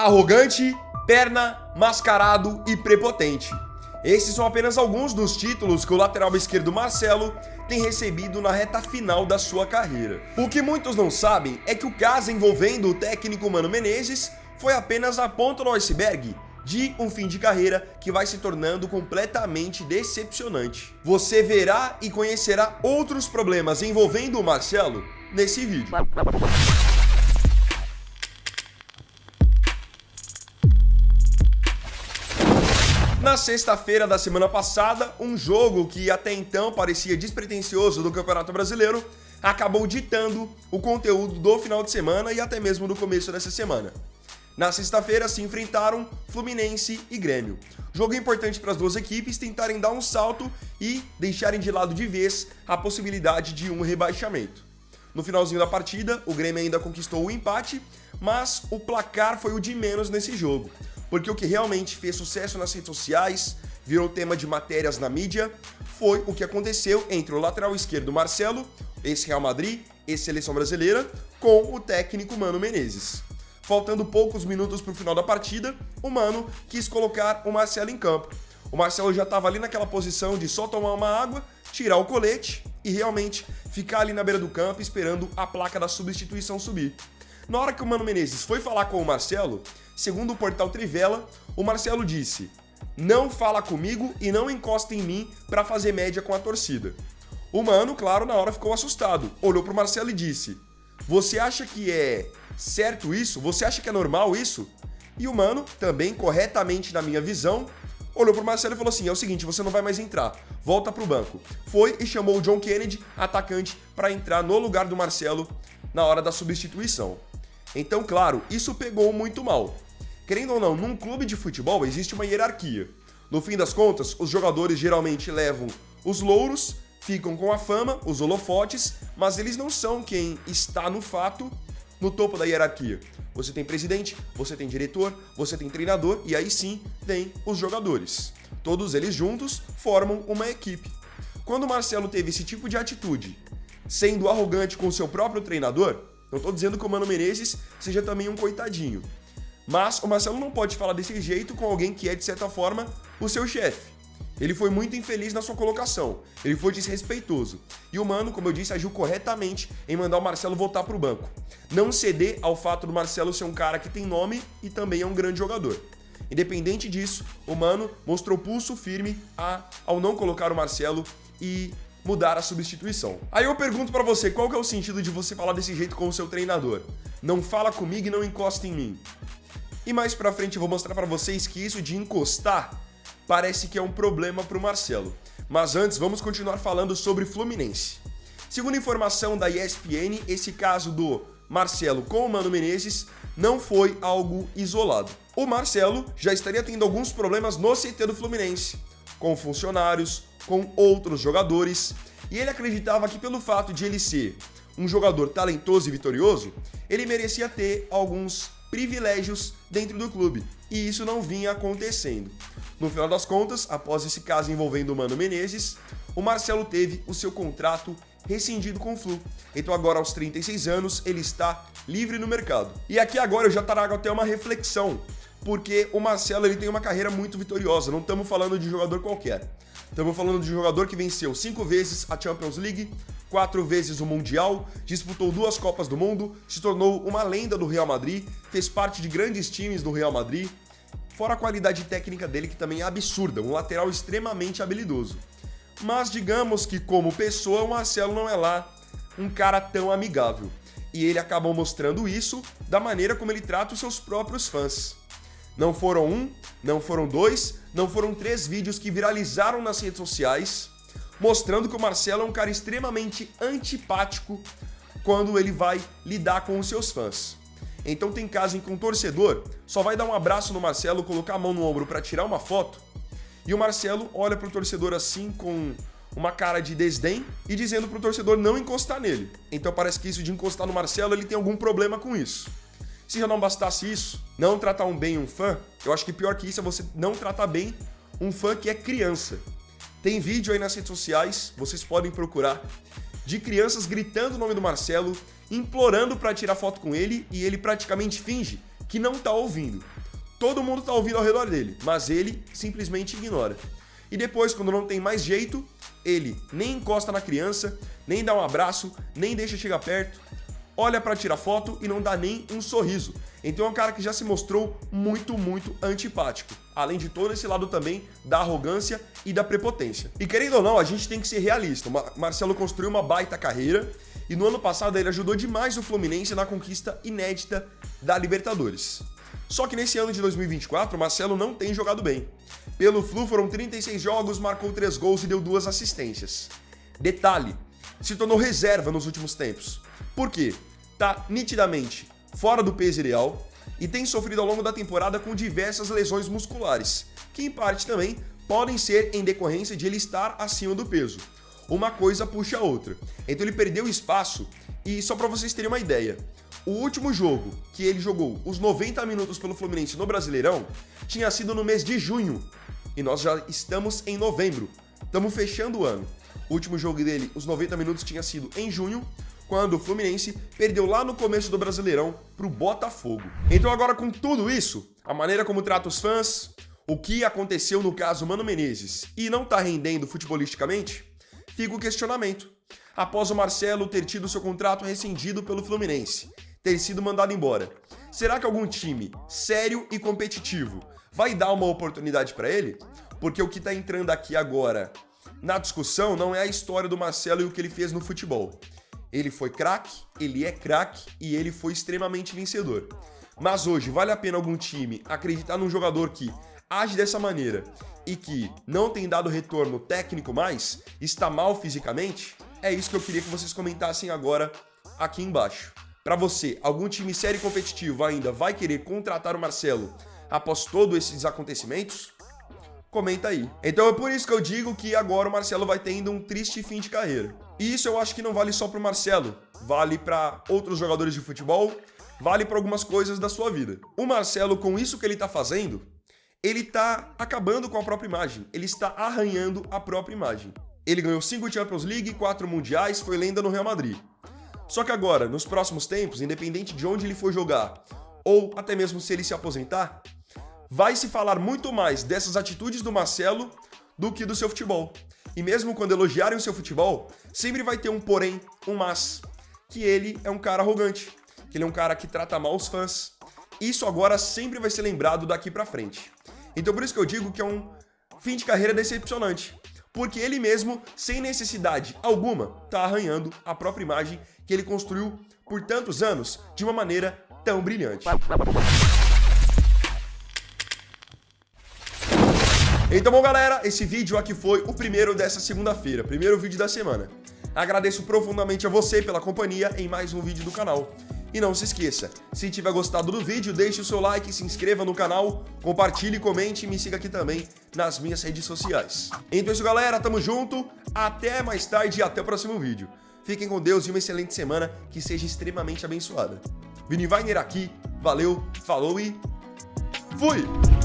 arrogante, perna, mascarado e prepotente. Esses são apenas alguns dos títulos que o lateral esquerdo Marcelo tem recebido na reta final da sua carreira. O que muitos não sabem é que o caso envolvendo o técnico Mano Menezes foi apenas a ponta do iceberg de um fim de carreira que vai se tornando completamente decepcionante. Você verá e conhecerá outros problemas envolvendo o Marcelo nesse vídeo. Na sexta-feira da semana passada, um jogo que até então parecia despretensioso do Campeonato Brasileiro acabou ditando o conteúdo do final de semana e até mesmo do começo dessa semana. Na sexta-feira se enfrentaram Fluminense e Grêmio. Jogo importante para as duas equipes tentarem dar um salto e deixarem de lado de vez a possibilidade de um rebaixamento. No finalzinho da partida, o Grêmio ainda conquistou o empate, mas o placar foi o de menos nesse jogo, porque o que realmente fez sucesso nas redes sociais, virou tema de matérias na mídia, foi o que aconteceu entre o lateral esquerdo Marcelo, ex-Real Madrid, ex-Seleção Brasileira, com o técnico Mano Menezes. Faltando poucos minutos para o final da partida, o Mano quis colocar o Marcelo em campo. O Marcelo já estava ali naquela posição de só tomar uma água, tirar o colete e realmente ficar ali na beira do campo esperando a placa da substituição subir. Na hora que o Mano Menezes foi falar com o Marcelo, segundo o portal Trivela, o Marcelo disse: "Não fala comigo e não encosta em mim para fazer média com a torcida." O Mano, claro, na hora ficou assustado, olhou para o Marcelo e disse: "Você acha que é certo isso? Você acha que é normal isso?" E o Mano, também corretamente na minha visão, olhou pro Marcelo e falou assim: "É o seguinte, você não vai mais entrar, volta pro banco." Foi e chamou o John Kennedy, atacante, para entrar no lugar do Marcelo na hora da substituição. Então, claro, isso pegou muito mal. Querendo ou não, num clube de futebol existe uma hierarquia. No fim das contas, os jogadores geralmente levam os louros, ficam com a fama, os holofotes, mas eles não são quem está no fato no topo da hierarquia. Você tem presidente, você tem diretor, você tem treinador e aí sim tem os jogadores. Todos eles juntos formam uma equipe. Quando o Marcelo teve esse tipo de atitude, sendo arrogante com o seu próprio treinador, não estou dizendo que o Mano Menezes seja também um coitadinho, mas o Marcelo não pode falar desse jeito com alguém que é, de certa forma, o seu chefe. Ele foi muito infeliz na sua colocação, ele foi desrespeitoso. E o Mano, como eu disse, agiu corretamente em mandar o Marcelo voltar para o banco. Não ceder ao fato do Marcelo ser um cara que tem nome e também é um grande jogador. Independente disso, o Mano mostrou pulso firme ao não colocar o Marcelo e mudar a substituição. Aí eu pergunto pra você, qual que é o sentido de você falar desse jeito com o seu treinador? Não fala comigo e não encosta em mim. E mais pra frente eu vou mostrar pra vocês que isso de encostar parece que é um problema pro Marcelo. Mas antes, vamos continuar falando sobre Fluminense. Segundo informação da ESPN, esse caso do Marcelo com o Mano Menezes não foi algo isolado. O Marcelo já estaria tendo alguns problemas no CT do Fluminense, com funcionários, com outros jogadores, e ele acreditava que pelo fato de ele ser um jogador talentoso e vitorioso, ele merecia ter alguns privilégios dentro do clube, e isso não vinha acontecendo. No final das contas, após esse caso envolvendo o Mano Menezes, o Marcelo teve o seu contrato rescindido com o Flu. Então agora aos 36 anos ele está livre no mercado. E aqui agora eu já trago até uma reflexão, porque o Marcelo ele tem uma carreira muito vitoriosa, não estamos falando de jogador qualquer. Estamos falando de um jogador que venceu 5 vezes a Champions League, 4 vezes o Mundial, disputou 2 Copas do Mundo, se tornou uma lenda do Real Madrid, fez parte de grandes times do Real Madrid, fora a qualidade técnica dele que também é absurda, um lateral extremamente habilidoso. Mas digamos que como pessoa o Marcelo não é lá um cara tão amigável. E ele acabou mostrando isso da maneira como ele trata os seus próprios fãs. Não foram 1, não foram 2, não foram 3 vídeos que viralizaram nas redes sociais, mostrando que o Marcelo é um cara extremamente antipático quando ele vai lidar com os seus fãs. Então tem caso em que um torcedor só vai dar um abraço no Marcelo, colocar a mão no ombro para tirar uma foto, e o Marcelo olha pro torcedor assim com uma cara de desdém e dizendo pro torcedor não encostar nele. Então parece que isso de encostar no Marcelo, ele tem algum problema com isso. Se já não bastasse isso, não tratar bem um fã, eu acho que pior que isso é você não tratar bem um fã que é criança. Tem vídeo aí nas redes sociais, vocês podem procurar, de crianças gritando o nome do Marcelo, implorando para tirar foto com ele e ele praticamente finge que não tá ouvindo. Todo mundo tá ouvindo ao redor dele, mas ele simplesmente ignora. E depois, quando não tem mais jeito, ele nem encosta na criança, nem dá um abraço, nem deixa chegar perto, olha pra tirar foto e não dá nem um sorriso. Então é um cara que já se mostrou muito antipático. Além de todo esse lado também da arrogância e da prepotência. E querendo ou não, a gente tem que ser realista. O Marcelo construiu uma baita carreira e no ano passado ele ajudou demais o Fluminense na conquista inédita da Libertadores. Só que nesse ano de 2024, o Marcelo não tem jogado bem. Pelo Flu foram 36 jogos, marcou 3 gols e deu 2 assistências. Detalhe, se tornou reserva nos últimos tempos. Por quê? Tá nitidamente fora do peso ideal e tem sofrido ao longo da temporada com diversas lesões musculares, que em parte também podem ser em decorrência de ele estar acima do peso. Uma coisa puxa a outra. Então ele perdeu espaço e só para vocês terem uma ideia, o último jogo que ele jogou os 90 minutos pelo Fluminense no Brasileirão tinha sido no mês de junho e nós já estamos em novembro. Estamos fechando o ano. O último jogo dele, os 90 minutos, tinha sido em junho, quando o Fluminense perdeu lá no começo do Brasileirão pro Botafogo. Então agora com tudo isso, a maneira como trata os fãs, o que aconteceu no caso Mano Menezes e não tá rendendo futebolisticamente, fica o questionamento. Após o Marcelo ter tido seu contrato rescindido pelo Fluminense, ter sido mandado embora, será que algum time sério e competitivo vai dar uma oportunidade para ele? Porque o que tá entrando aqui agora na discussão não é a história do Marcelo e o que ele fez no futebol. Ele foi craque, ele é craque e ele foi extremamente vencedor. Mas hoje, vale a pena algum time acreditar num jogador que age dessa maneira e que não tem dado retorno técnico mais, está mal fisicamente? É isso que eu queria que vocês comentassem agora aqui embaixo. Para você, algum time sério e competitivo ainda vai querer contratar o Marcelo após todos esses acontecimentos? Comenta aí. Então é por isso que eu digo que agora o Marcelo vai tendo um triste fim de carreira. E isso eu acho que não vale só pro Marcelo, vale para outros jogadores de futebol, vale para algumas coisas da sua vida. O Marcelo, com isso que ele tá fazendo, ele tá acabando com a própria imagem, ele está arranhando a própria imagem. Ele ganhou 5 Champions League, 4 Mundiais, foi lenda no Real Madrid. Só que agora, nos próximos tempos, independente de onde ele for jogar, ou até mesmo se ele se aposentar, vai se falar muito mais dessas atitudes do Marcelo do que do seu futebol. E mesmo quando elogiarem o seu futebol, sempre vai ter um porém, um mas, que ele é um cara arrogante, que ele é um cara que trata mal os fãs. Isso agora sempre vai ser lembrado daqui pra frente. Então por isso que eu digo que é um fim de carreira decepcionante, porque ele mesmo, sem necessidade alguma, tá arranhando a própria imagem que ele construiu por tantos anos de uma maneira tão brilhante. Então, bom, galera, esse vídeo aqui foi o primeiro dessa segunda-feira, primeiro vídeo da semana. Agradeço profundamente a você pela companhia em mais um vídeo do canal. E não se esqueça, se tiver gostado do vídeo, deixe o seu like, se inscreva no canal, compartilhe, comente e me siga aqui também nas minhas redes sociais. Então é isso, galera, tamo junto, até mais tarde e até o próximo vídeo. Fiquem com Deus e uma excelente semana que seja extremamente abençoada. Vini Weiner aqui, valeu, falou e fui!